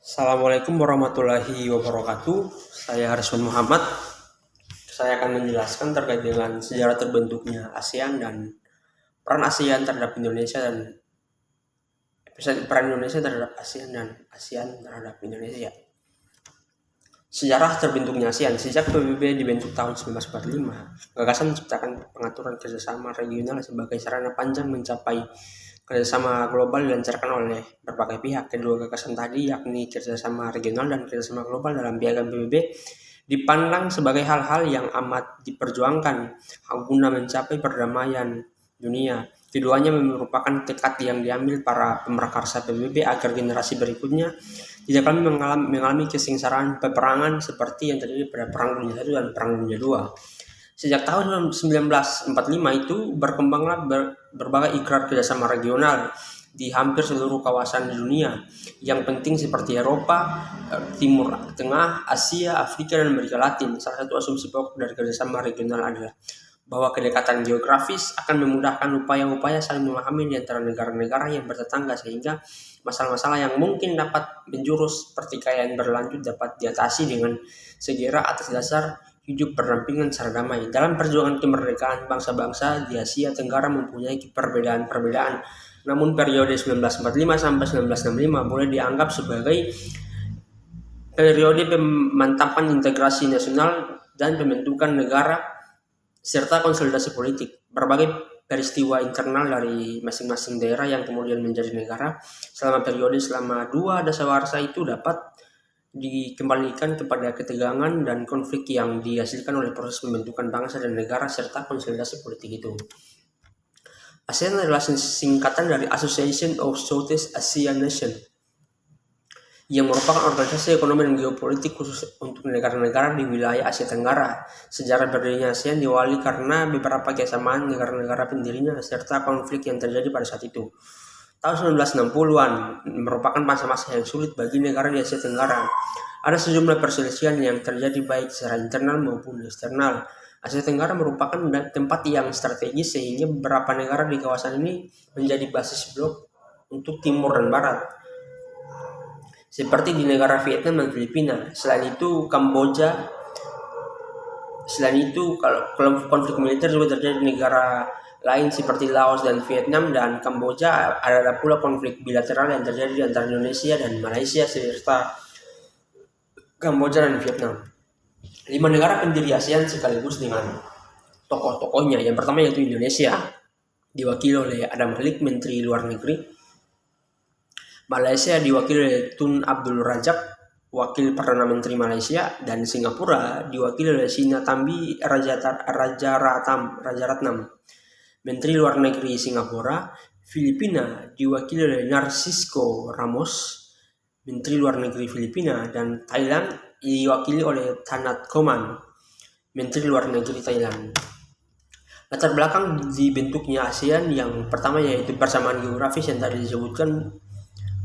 Assalamualaikum warahmatullahi wabarakatuh. Saya Harisman Muhammad. Saya akan menjelaskan terkait dengan sejarah terbentuknya ASEAN dan peran ASEAN terhadap Indonesia dan peran Indonesia terhadap ASEAN dan ASEAN terhadap Indonesia. Sejarah terbentuknya ASEAN. Sejak PBB dibentuk tahun 1945, gagasan menciptakan pengaturan kerjasama regional sebagai sarana panjang mencapai kerjasama global dilancarkan oleh berbagai pihak. Kedua gagasan tadi, yakni kerjasama regional dan kerjasama global dalam piagam PBB, dipandang sebagai hal-hal yang amat diperjuangkan guna mencapai perdamaian dunia. Keduanya merupakan tekad yang diambil para pemrakarsa PBB agar generasi berikutnya tidak kali mengalami kesengsaraan peperangan seperti yang terjadi pada Perang Dunia I dan Perang Dunia II. Sejak tahun 1945 itu berkembanglah berbagai ikrar kerjasama regional di hampir seluruh kawasan di dunia yang penting seperti Eropa, Timur Tengah, Asia, Afrika, dan Amerika Latin. Salah satu asumsi pokok dari kerjasama regional adalah bahwa kedekatan geografis akan memudahkan upaya-upaya saling memahami di antara negara-negara yang bertetangga, sehingga masalah-masalah yang mungkin dapat menjurus pertikaian berlanjut dapat diatasi dengan segera atas dasar hidup berdampingan secara damai. Dalam perjuangan kemerdekaan bangsa-bangsa di Asia Tenggara mempunyai perbedaan-perbedaan, namun periode 1945 sampai 1965 boleh dianggap sebagai periode pemantapan integrasi nasional dan pembentukan negara serta konsolidasi politik. Berbagai peristiwa internal dari masing-masing daerah yang kemudian menjadi negara selama dua dasawarsa itu dapat dikembalikan kepada ketegangan dan konflik yang dihasilkan oleh proses pembentukan bangsa dan negara serta konsolidasi politik itu. ASEAN adalah singkatan dari Association of Southeast Asian Nations, yang merupakan organisasi ekonomi dan geopolitik khusus untuk negara-negara di wilayah Asia Tenggara. Sejarah berdirinya ASEAN diawali karena beberapa kesamaan negara-negara pendirinya serta konflik yang terjadi pada saat itu. Tahun 1960-an merupakan masa-masa yang sulit bagi negara di Asia Tenggara. Ada sejumlah perselisihan yang terjadi baik secara internal maupun eksternal. Asia Tenggara merupakan tempat yang strategis sehingga beberapa negara di kawasan ini menjadi basis blok untuk Timur dan Barat, seperti di negara Vietnam dan Filipina. Selain itu, kalau konflik militer juga terjadi di negara lain seperti Laos dan Vietnam dan Kamboja. Ada pula konflik bilateral yang terjadi di antara Indonesia dan Malaysia serta Kamboja dan Vietnam. 5 negara pendiri ASEAN sekaligus dengan tokoh-tokohnya. Yang pertama yaitu Indonesia, diwakili oleh Adam Malik, Menteri Luar Negeri. Malaysia diwakili oleh Tun Abdul Razak, Wakil Perdana Menteri Malaysia, dan Singapura diwakili oleh Sinnathamby Rajaratnam, Menteri Luar Negeri Singapura. Filipina diwakili oleh Narcisco Ramos, Menteri Luar Negeri Filipina, dan Thailand diwakili oleh Thanat Khoman, Menteri Luar Negeri Thailand. Latar belakang dibentuknya ASEAN yang pertama yaitu persamaan geografis yang tadi disebutkan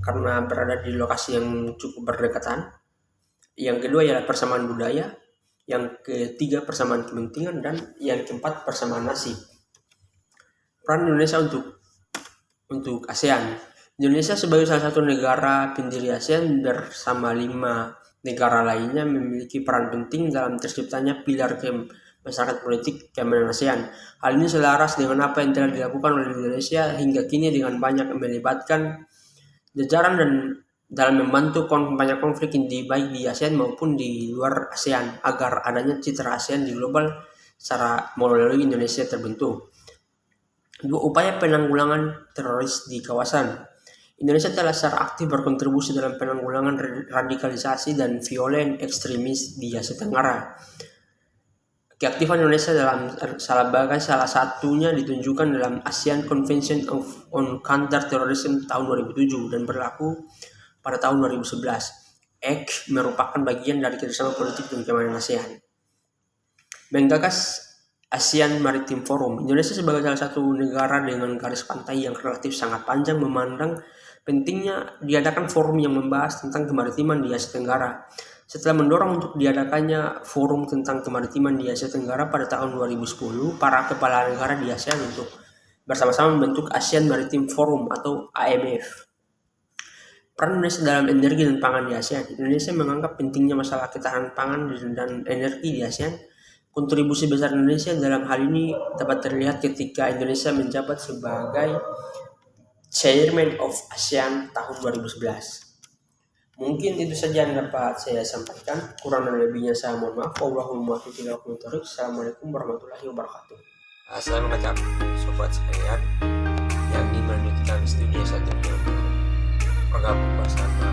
karena berada di lokasi yang cukup berdekatan. Yang kedua ialah persamaan budaya, yang ketiga persamaan kepentingan, dan yang keempat persamaan nasib. Peran Indonesia untuk ASEAN. Indonesia sebagai salah satu negara pendiri ASEAN bersama 5 negara lainnya memiliki peran penting dalam terciptanya pilar masyarakat politik keamanan ASEAN. Hal ini selaras dengan apa yang telah dilakukan oleh Indonesia hingga kini dengan banyak melibatkan jajaran dan dalam membantu banyak konflik baik di ASEAN maupun di luar ASEAN agar adanya citra ASEAN di global secara melalui Indonesia terbentuk. 2. Upaya penanggulangan teroris di kawasan. Indonesia telah secara aktif berkontribusi dalam penanggulangan radikalisasi dan violen ekstremis di Asia Tenggara. Keaktifan Indonesia salah satunya ditunjukkan dalam ASEAN Convention on Counter-Terrorism tahun 2007 dan berlaku pada tahun 2011. ACT merupakan bagian dari kerjasama politik dan keamanan ASEAN. Menggagas ASEAN Maritime Forum. Indonesia sebagai salah satu negara dengan garis pantai yang relatif sangat panjang memandang pentingnya diadakan forum yang membahas tentang kemaritiman di Asia Tenggara. Setelah mendorong untuk diadakannya forum tentang kemaritiman di Asia Tenggara pada tahun 2010, para kepala negara di ASEAN untuk bersama-sama membentuk ASEAN Maritime Forum atau AMF. Peran Indonesia dalam energi dan pangan di ASEAN. Indonesia menganggap pentingnya masalah ketahanan pangan dan energi di ASEAN. Kontribusi besar Indonesia dalam hal ini dapat terlihat ketika Indonesia menjabat sebagai Chairman of ASEAN tahun 2011. Mungkin itu saja yang dapat saya sampaikan. Kurang dan lebihnya saya mohon maaf. Assalamualaikum warahmatullahi wabarakatuh. Saya mengajak sobat sekalian yang ingin melanjutkan studi S1 bergabung bersama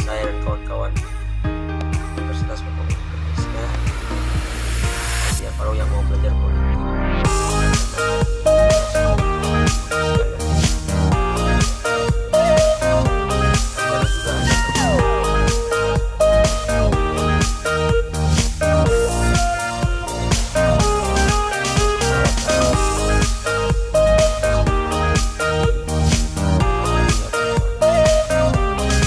saya dan kawan-kawan Universitas Indonesia. Ya, kalau yang mau belajar